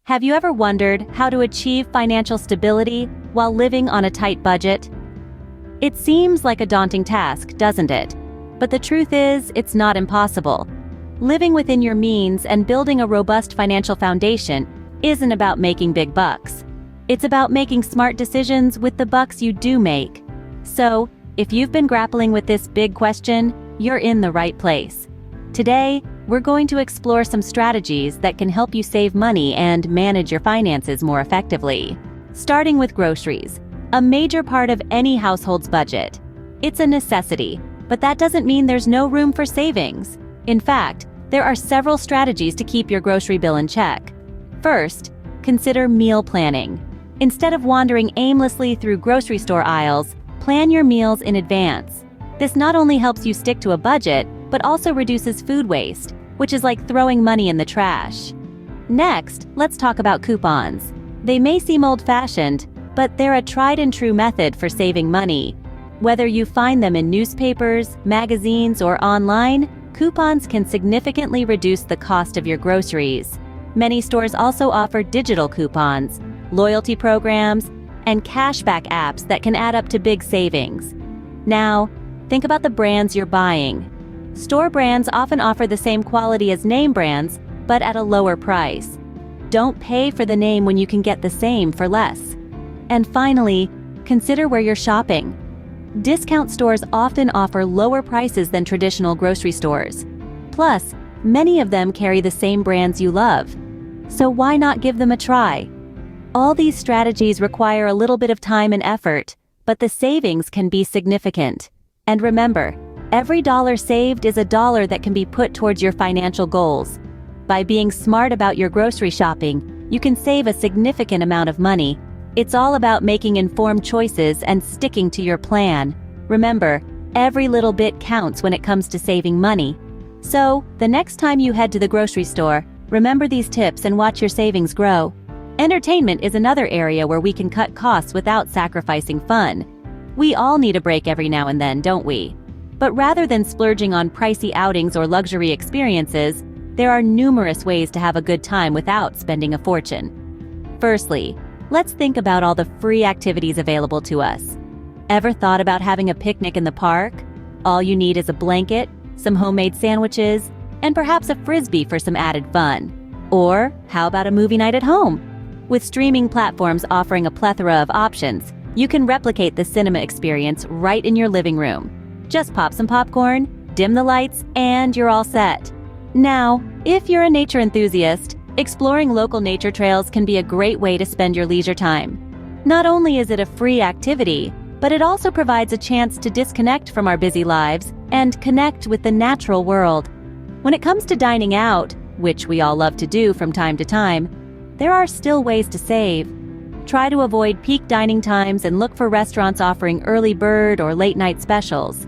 Have you ever wondered how to achieve financial stability while living on a tight budget? It seems like a daunting task, doesn't it? But the truth is, it's not impossible. Living within your means and building a robust financial foundation isn't about making big bucks. It's about making smart decisions with the bucks you do make. So, if you've been grappling with this big question, you're in the right place. Today, we're going to explore some strategies that can help you save money and manage your finances more effectively. Starting with groceries, a major part of any household's budget. It's a necessity, but that doesn't mean there's no room for savings. In fact, there are several strategies to keep your grocery bill in check. First, consider meal planning. Instead of wandering aimlessly through grocery store aisles, plan your meals in advance. This not only helps you stick to a budget, but also reduces food waste, which is like throwing money in the trash. Next, let's talk about coupons. They may seem old-fashioned, but they're a tried-and-true method for saving money. Whether you find them in newspapers, magazines, or online, coupons can significantly reduce the cost of your groceries. Many stores also offer digital coupons, loyalty programs, and cashback apps that can add up to big savings. Now, think about the brands you're buying. Store brands often offer the same quality as name brands, but at a lower price. Don't pay for the name when you can get the same for less. And finally, consider where you're shopping. Discount stores often offer lower prices than traditional grocery stores. Plus, many of them carry the same brands you love. So why not give them a try? All these strategies require a little bit of time and effort, but the savings can be significant. And remember, every dollar saved is a dollar that can be put towards your financial goals. By being smart about your grocery shopping, you can save a significant amount of money. It's all about making informed choices and sticking to your plan. Remember, every little bit counts when it comes to saving money. So, the next time you head to the grocery store, remember these tips and watch your savings grow. Entertainment is another area where we can cut costs without sacrificing fun. We all need a break every now and then, don't we? But rather than splurging on pricey outings or luxury experiences, there are numerous ways to have a good time without spending a fortune. Firstly, let's think about all the free activities available to us. Ever thought about having a picnic in the park? All you need is a blanket, some homemade sandwiches, and perhaps a frisbee for some added fun. Or how about a movie night at home? With streaming platforms offering a plethora of options, you can replicate the cinema experience right in your living room. Just pop some popcorn, dim the lights, and you're all set. Now, if you're a nature enthusiast, exploring local nature trails can be a great way to spend your leisure time. Not only is it a free activity, but it also provides a chance to disconnect from our busy lives and connect with the natural world. When it comes to dining out, which we all love to do from time to time, there are still ways to save. Try to avoid peak dining times and look for restaurants offering early bird or late night specials.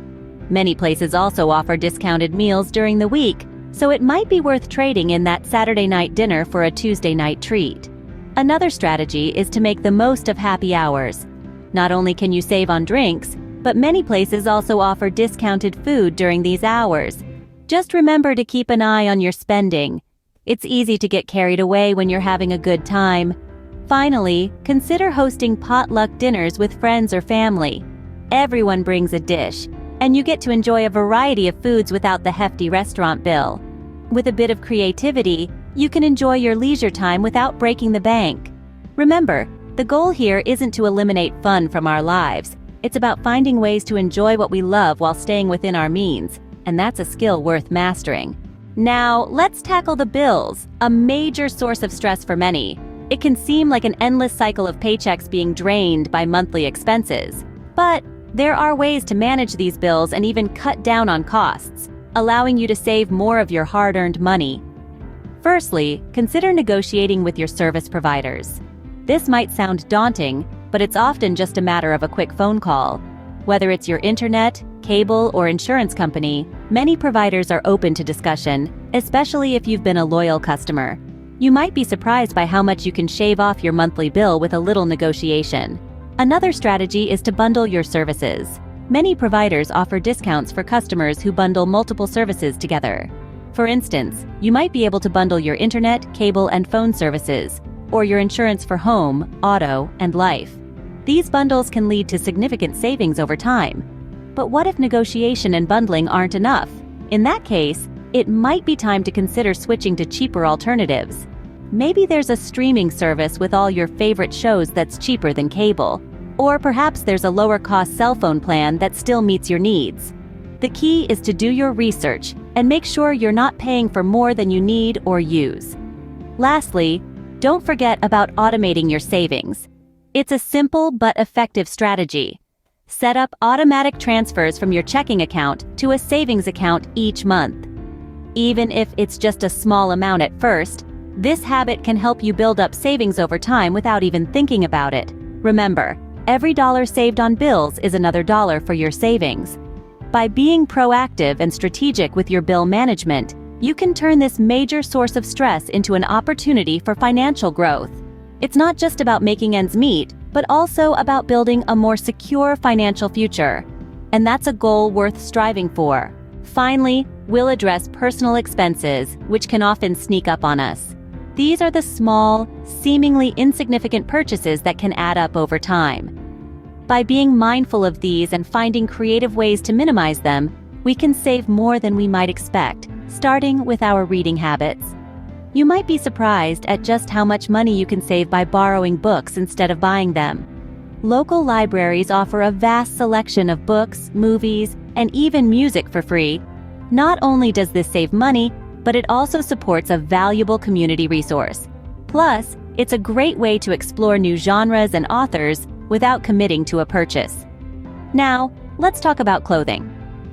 Many places also offer discounted meals during the week, so it might be worth trading in that Saturday night dinner for a Tuesday night treat. Another strategy is to make the most of happy hours. Not only can you save on drinks, but many places also offer discounted food during these hours. Just remember to keep an eye on your spending. It's easy to get carried away when you're having a good time. Finally, consider hosting potluck dinners with friends or family. Everyone brings a dish, and you get to enjoy a variety of foods without the hefty restaurant bill. With a bit of creativity, you can enjoy your leisure time without breaking the bank. Remember, the goal here isn't to eliminate fun from our lives. It's about finding ways to enjoy what we love while staying within our means, and that's a skill worth mastering. Now, let's tackle the bills, a major source of stress for many. It can seem like an endless cycle of paychecks being drained by monthly expenses. But there are ways to manage these bills and even cut down on costs, allowing you to save more of your hard-earned money. Firstly, consider negotiating with your service providers. This might sound daunting, but it's often just a matter of a quick phone call. Whether it's your internet, cable, or insurance company, many providers are open to discussion, especially if you've been a loyal customer. You might be surprised by how much you can shave off your monthly bill with a little negotiation. Another strategy is to bundle your services. Many providers offer discounts for customers who bundle multiple services together. For instance, you might be able to bundle your internet, cable, and phone services. or your insurance for home, auto, and life. These bundles can lead to significant savings over time. But what if negotiation and bundling aren't enough? In that case, it might be time to consider switching to cheaper alternatives. Maybe there's a streaming service with all your favorite shows that's cheaper than cable. Or perhaps there's a lower-cost cell phone plan that still meets your needs. The key is to do your research and make sure you're not paying for more than you need or use. Lastly, don't forget about automating your savings. It's a simple but effective strategy. Set up automatic transfers from your checking account to a savings account each month. Even if it's just a small amount at first, this habit can help you build up savings over time without even thinking about it. Remember, every dollar saved on bills is another dollar for your savings. By being proactive and strategic with your bill management, you can turn this major source of stress into an opportunity for financial growth. It's not just about making ends meet, but also about building a more secure financial future. And that's a goal worth striving for. Finally, we'll address personal expenses, which can often sneak up on us. These are the small, seemingly insignificant purchases that can add up over time. By being mindful of these and finding creative ways to minimize them, we can save more than we might expect, starting with our reading habits. You might be surprised at just how much money you can save by borrowing books instead of buying them. Local libraries offer a vast selection of books, movies, and even music for free. Not only does this save money, but it also supports a valuable community resource. Plus, it's a great way to explore new genres and authors without committing to a purchase. Now, let's talk about clothing.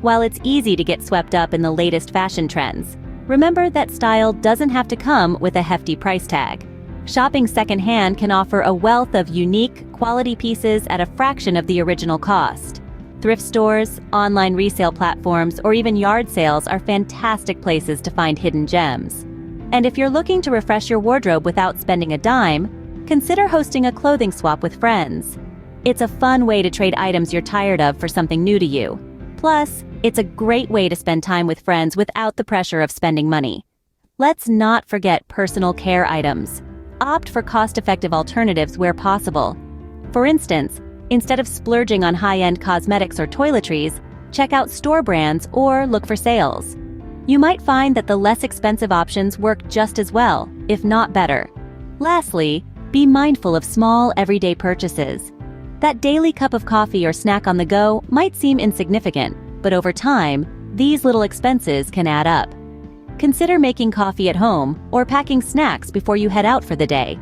While it's easy to get swept up in the latest fashion trends, remember that style doesn't have to come with a hefty price tag. Shopping secondhand can offer a wealth of unique, quality pieces at a fraction of the original cost. Thrift stores, online resale platforms, or even yard sales are fantastic places to find hidden gems. And if you're looking to refresh your wardrobe without spending a dime, consider hosting a clothing swap with friends. It's a fun way to trade items you're tired of for something new to you. Plus, it's a great way to spend time with friends without the pressure of spending money. Let's not forget personal care items. Opt for cost-effective alternatives where possible. For instance, instead of splurging on high-end cosmetics or toiletries, check out store brands or look for sales. You might find that the less expensive options work just as well, if not better. Lastly, be mindful of small, everyday purchases. That daily cup of coffee or snack on the go might seem insignificant, but over time, these little expenses can add up. Consider making coffee at home or packing snacks before you head out for the day.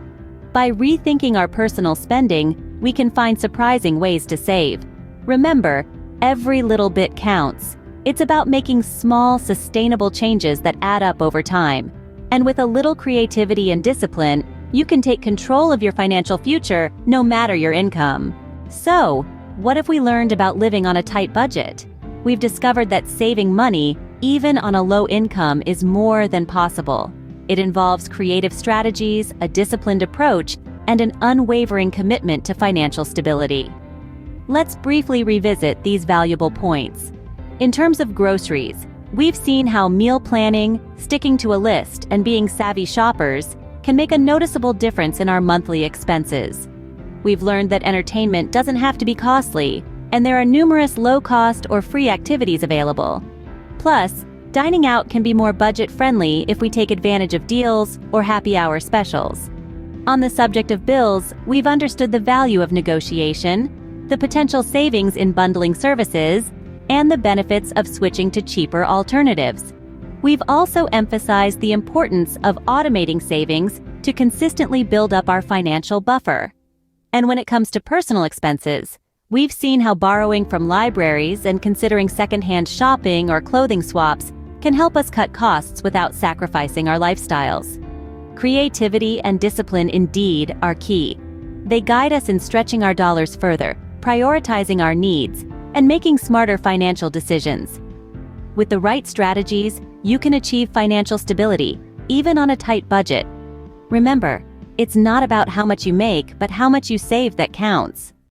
By rethinking our personal spending, we can find surprising ways to save. Remember, every little bit counts. It's about making small, sustainable changes that add up over time. And with a little creativity and discipline, you can take control of your financial future no matter your income. So, what have we learned about living on a tight budget? We've discovered that saving money, even on a low income, is more than possible. It involves creative strategies, a disciplined approach, and an unwavering commitment to financial stability. Let's briefly revisit these valuable points. In terms of groceries, we've seen how meal planning, sticking to a list, and being savvy shoppers can make a noticeable difference in our monthly expenses. We've learned that entertainment doesn't have to be costly, and there are numerous low-cost or free activities available. Plus, dining out can be more budget-friendly if we take advantage of deals or happy hour specials. On the subject of bills, we've understood the value of negotiation, the potential savings in bundling services, and the benefits of switching to cheaper alternatives. We've also emphasized the importance of automating savings to consistently build up our financial buffer. And when it comes to personal expenses, we've seen how borrowing from libraries and considering secondhand shopping or clothing swaps can help us cut costs without sacrificing our lifestyles. Creativity and discipline indeed are key. They guide us in stretching our dollars further, prioritizing our needs, and making smarter financial decisions. With the right strategies, you can achieve financial stability, even on a tight budget. Remember, it's not about how much you make, but how much you save that counts.